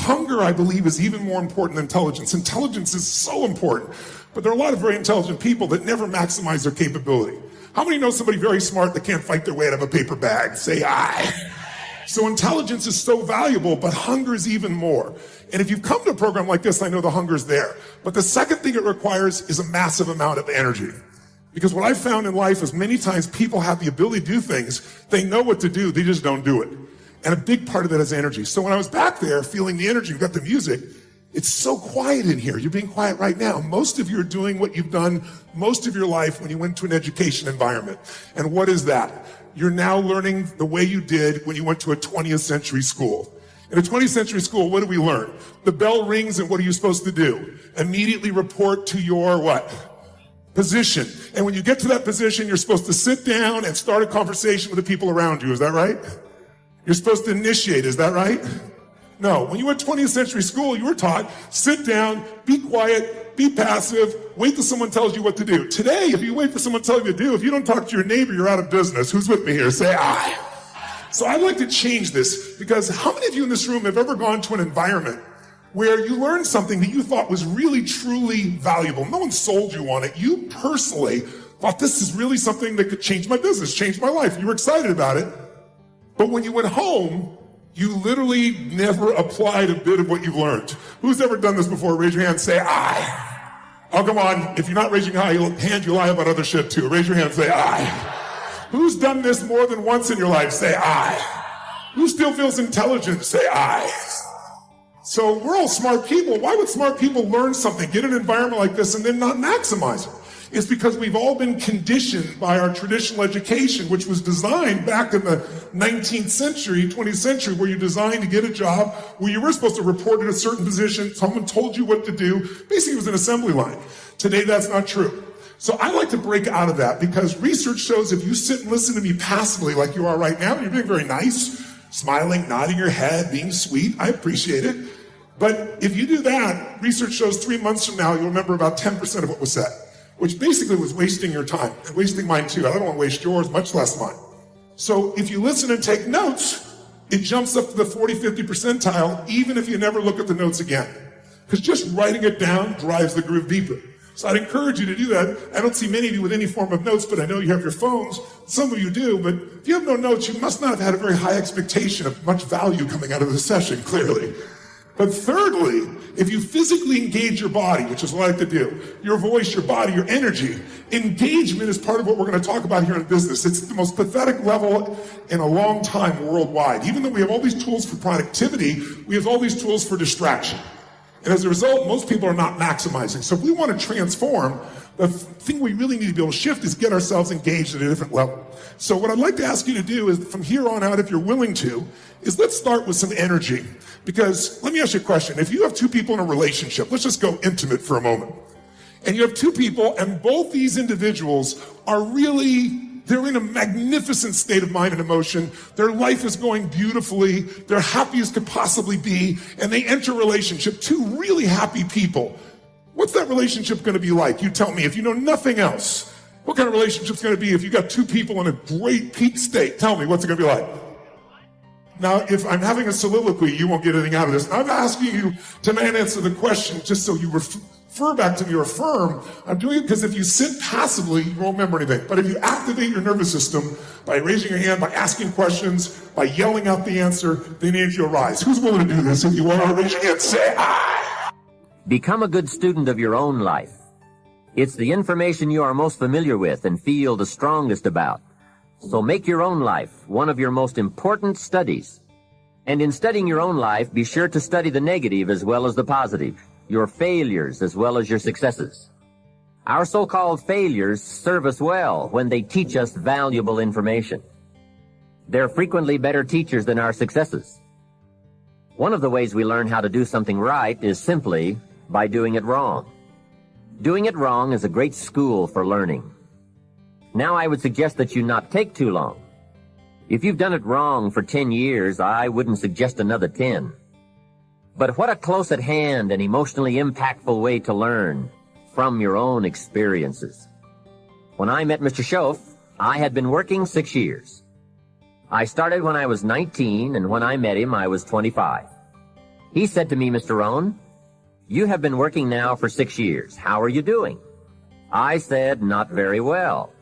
Hunger, I believe, is even more important than intelligence. Intelligence is so important, but there are a lot of very intelligent people that never maximize their capability. How many know somebody very smart that can't fight their way out of a paper bag? Say aye. So intelligence is so valuable, but hunger is even more. And if you've come to a program like this, I know the hunger is there. But the second thing it requires is a massive amount of energy. Because what I've found in life is many times people have the ability to do things. They know what to do, they just don't do it. And a big part of that is energy. So when I was back there feeling the energy, we've got the music, it's so quiet in here. You're being quiet right now. Most of you are doing what you've done most of your life when you went to an education environment. And what is that? You're now learning the way you did when you went to a 20th century school. In a 20th century school, what do we learn? The bell rings and what are you supposed to do? Immediately report to your what? Position. And when you get to that position, you're supposed to sit down and start a conversation with the people around you. Is that right? You're supposed to initiate. Is that right? No. When you went to 20th century school, you were taught, sit down, be quiet, be passive, wait till someone tells you what to do. Today, if you wait for someone to tell you what to do, if you don't talk to your neighbor, you're out of business. Who's with me here? Say aye. So I'd like to change this, because how many of you in this room have ever gone to an environment where you learned something that you thought was really, truly valuable? No one sold you on it. You personally thought, this is really something that could change my business, change my life. You were excited about it. But when you went home, you literally never applied a bit of what you've learned. Who's ever done this before? Raise your hand, say aye. Oh, come on. If you're not raising your hand, you lie about other shit too. Raise your hand, say aye. Who's done this more than once in your life? Say aye. Who still feels intelligent? Say aye. So we're all smart people. Why would smart people learn something, get an environment like this, and then not maximize it? It's because we've all been conditioned by our traditional education, which was designed back in the 19th century, 20th century, where you're designed to get a job, where you were supposed to report at a certain position, someone told you what to do. Basically, it was an assembly line. Today, that's not true. So I like to break out of that, because research shows if you sit and listen to me passively like you are right now, you're being very nice, smiling, nodding your head, being sweet, I appreciate it. But if you do that, research shows 3 months from now, you'll remember about 10% of what was said, which basically was wasting your time, and wasting mine too. I don't want to waste yours, much less mine. So if you listen and take notes, it jumps up to the 40, 50 percentile, even if you never look at the notes again. Because just writing it down drives the groove deeper. So I'd encourage you to do that. I don't see many of you with any form of notes, but I know you have your phones. Some of you do, but if you have no notes, you must not have had a very high expectation of much value coming out of the session, clearly. But thirdly, if you physically engage your body, which is what I like to do, your voice, your body, your energy, engagement is part of what we're going to talk about here in business. It's the most pathetic level in a long time worldwide. Even though we have all these tools for productivity, we have all these tools for distraction. And as a result, most people are not maximizing. So if we want to transform, the thing we really need to be able to shift is get ourselves engaged at a different level. So what I'd like to ask you to do is, from here on out, if you're willing to, is let's start with some energy. Because let me ask you a question. If you have two people in a relationship, let's just go intimate for a moment. And you have two people, and both these individuals are really, they're in a magnificent state of mind and emotion. Their life is going beautifully. They're happy as could possibly be. And they enter a relationship, two really happy people. What's that relationship going to be like? You tell me, if you know nothing else. What kind of relationship is going to be if you got two people in a great peak state? Tell me, what's it going to be like? Now, if I'm having a soliloquy, you won't get anything out of this. I'm asking you to not answer the question just so you refer back to me or affirm. I'm doing it because if you sit passively, you won't remember anything. But if you activate your nervous system by raising your hand, by asking questions, by yelling out the answer, then energy will rise. Who's willing to do this? If you want to raise your hand, say aye. Become a good student of your own life. It's the information you are most familiar with and feel the strongest about. So make your own life one of your most important studies. And in studying your own life, be sure to study the negative as well as the positive, your failures as well as your successes. Our so-called failures serve us well when they teach us valuable information. They're frequently better teachers than our successes. One of the ways we learn how to do something right is simply by doing it wrong. Doing it wrong is a great school for learning. Now I would suggest that you not take too long. If you've done it wrong for 10 years, I wouldn't suggest another 10. But what a close at hand and emotionally impactful way to learn from your own experiences. When I met Mr. Schoaf, I had been working 6 years. I started when I was 19, and when I met him, I was 25. He said to me, Mr. Rohn, you have been working now for 6 years. How are you doing? I said, not very well.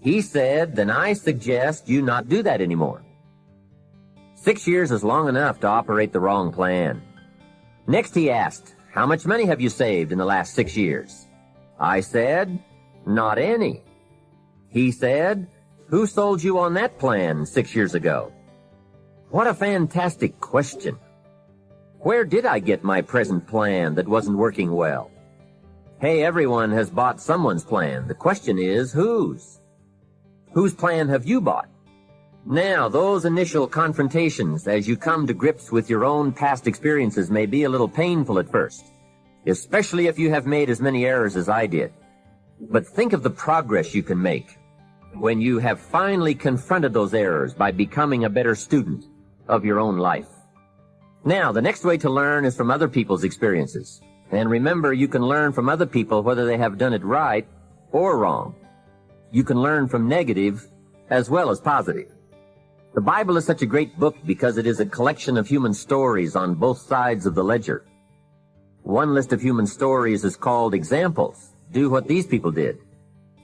He said, then I suggest you not do that anymore. 6 years is long enough to operate the wrong plan. Next he asked, how much money have you saved in the last 6 years? I said, not any. He said, who sold you on that plan 6 years ago? What a fantastic question. Where did I get my present plan that wasn't working well? Hey, everyone has bought someone's plan. The question is, whose? Whose plan have you bought? Now, those initial confrontations as you come to grips with your own past experiences may be a little painful at first, especially if you have made as many errors as I did. But think of the progress you can make when you have finally confronted those errors by becoming a better student of your own life. Now, the next way to learn is from other people's experiences. And remember, you can learn from other people whether they have done it right or wrong. You can learn from negative as well as positive. The Bible is such a great book because it is a collection of human stories on both sides of the ledger. One list of human stories is called examples. Do what these people did.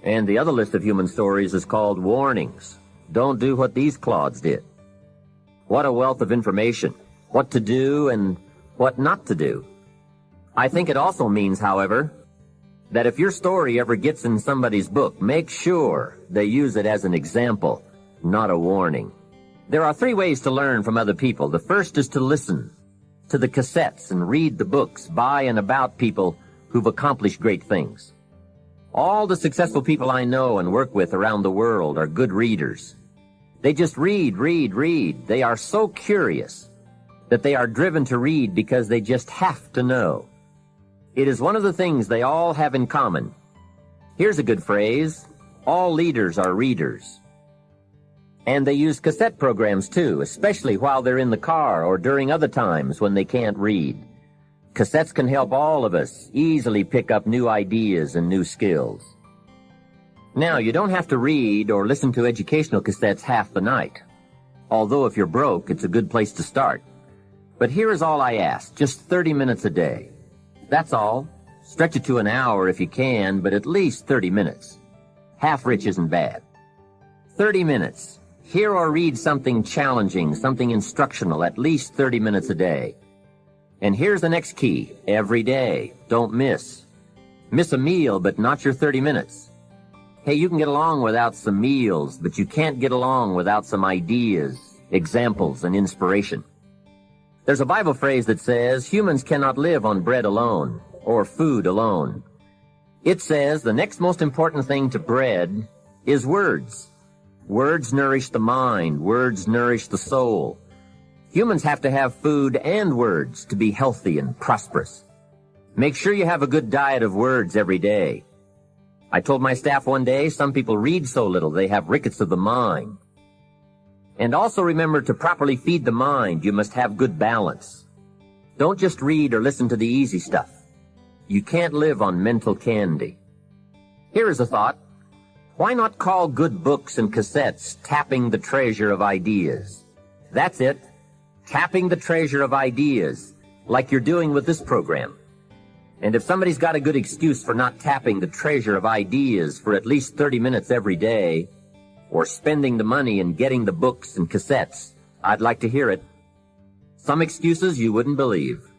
And the other list of human stories is called warnings. Don't do what these clods did. What a wealth of information. What to do and what not to do. I think it also means, however, that if your story ever gets in somebody's book, make sure they use it as an example, not a warning. There are 3 ways to learn from other people. The first is to listen to the cassettes and read the books by and about people who've accomplished great things. All the successful people I know and work with around the world are good readers. They just read. They are so curious that they are driven to read because they just have to know. It is one of the things they all have in common. Here's a good phrase. All leaders are readers. And they use cassette programs too, especially while they're in the car or during other times when they can't read. Cassettes can help all of us easily pick up new ideas and new skills. Now, you don't have to read or listen to educational cassettes half the night. Although if you're broke, it's a good place to start. But here is all I ask, just 30 minutes a day. That's all. Stretch it to an hour if you can, but at least 30 minutes. Half rich isn't bad. 30 minutes. Hear or read something challenging, something instructional, at least 30 minutes a day. And here's the next key. Every day. Don't miss. Miss a meal, but not your 30 minutes. Hey, you can get along without some meals, but you can't get along without some ideas, examples, and inspiration. There's a Bible phrase that says, humans cannot live on bread alone, or food alone. It says the next most important thing to bread is words. Words nourish the mind. Words nourish the soul. Humans have to have food and words to be healthy and prosperous. Make sure you have a good diet of words every day. I told my staff one day, some people read so little they have rickets of the mind. And also remember to properly feed the mind, you must have good balance. Don't just read or listen to the easy stuff. You can't live on mental candy. Here is a thought. Why not call good books and cassettes tapping the treasure of ideas? That's it. Tapping the treasure of ideas, like you're doing with this program. And if somebody's got a good excuse for not tapping the treasure of ideas for at least 30 minutes every day, or spending the money and getting the books and cassettes, I'd like to hear it. Some excuses you wouldn't believe.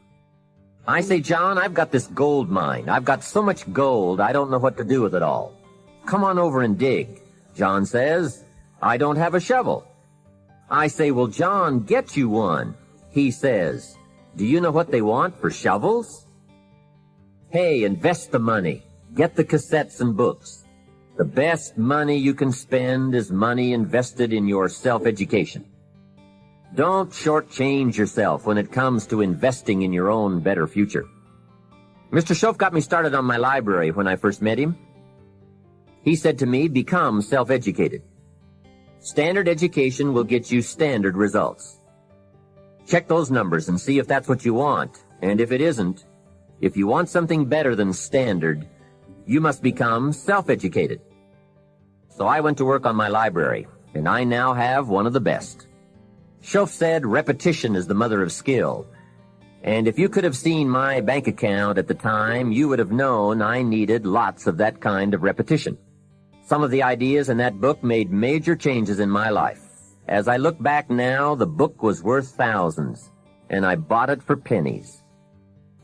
I say, John, I've got this gold mine. I've got so much gold, I don't know what to do with it all. Come on over and dig. John says, I don't have a shovel. I say, well, John, get you one. He says, do you know what they want for shovels? Hey, invest the money. Get the cassettes and books. The best money you can spend is money invested in your self-education. Don't shortchange yourself when it comes to investing in your own better future. Mr. Schoaf got me started on my library when I first met him. He said to me, become self-educated. Standard education will get you standard results. Check those numbers and see if that's what you want. And if it isn't, if you want something better than standard, you must become self-educated. So I went to work on my library, and I now have one of the best. Schoaf said repetition is the mother of skill. And if you could have seen my bank account at the time, you would have known I needed lots of that kind of repetition. Some of the ideas in that book made major changes in my life. As I look back now, the book was worth thousands, and I bought it for pennies.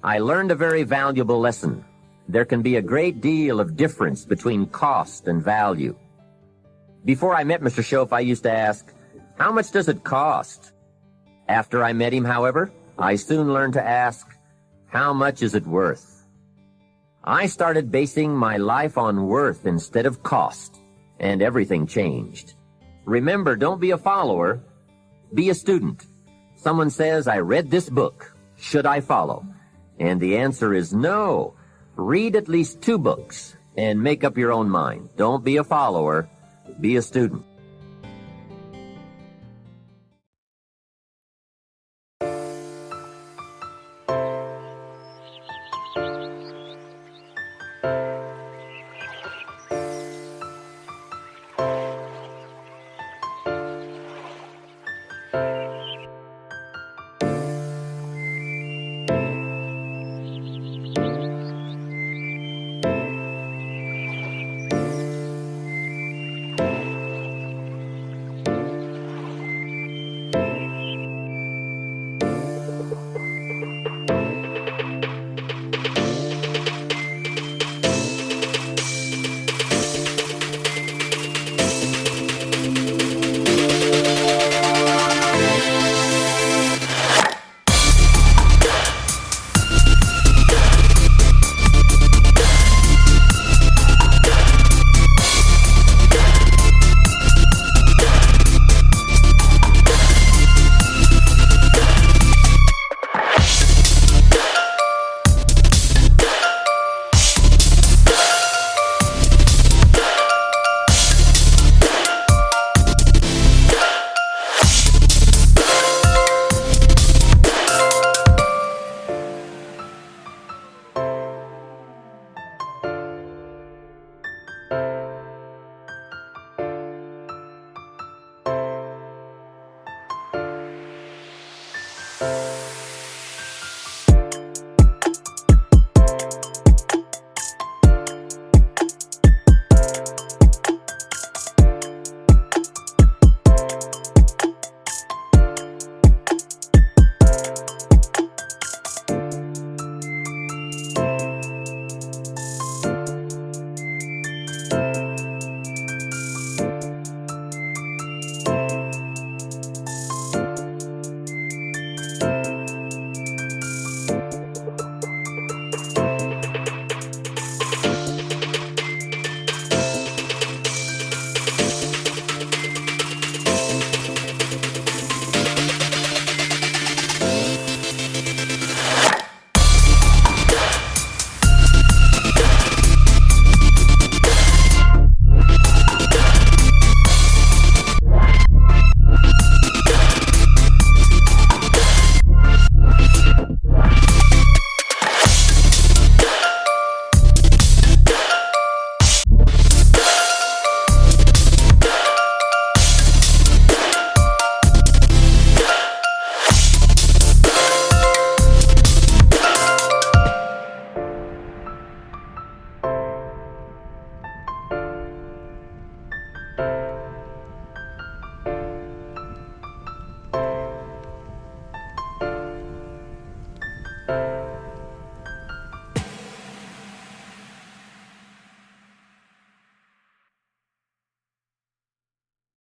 I learned a very valuable lesson. There can be a great deal of difference between cost and value. Before I met Mr. Shoaff, I used to ask, how much does it cost? After I met him, however, I soon learned to ask, how much is it worth? I started basing my life on worth instead of cost, and everything changed. Remember, don't be a follower, be a student. Someone says, I read this book. Should I follow? And the answer is no. Read at least 2 books and make up your own mind. Don't be a follower, be a student.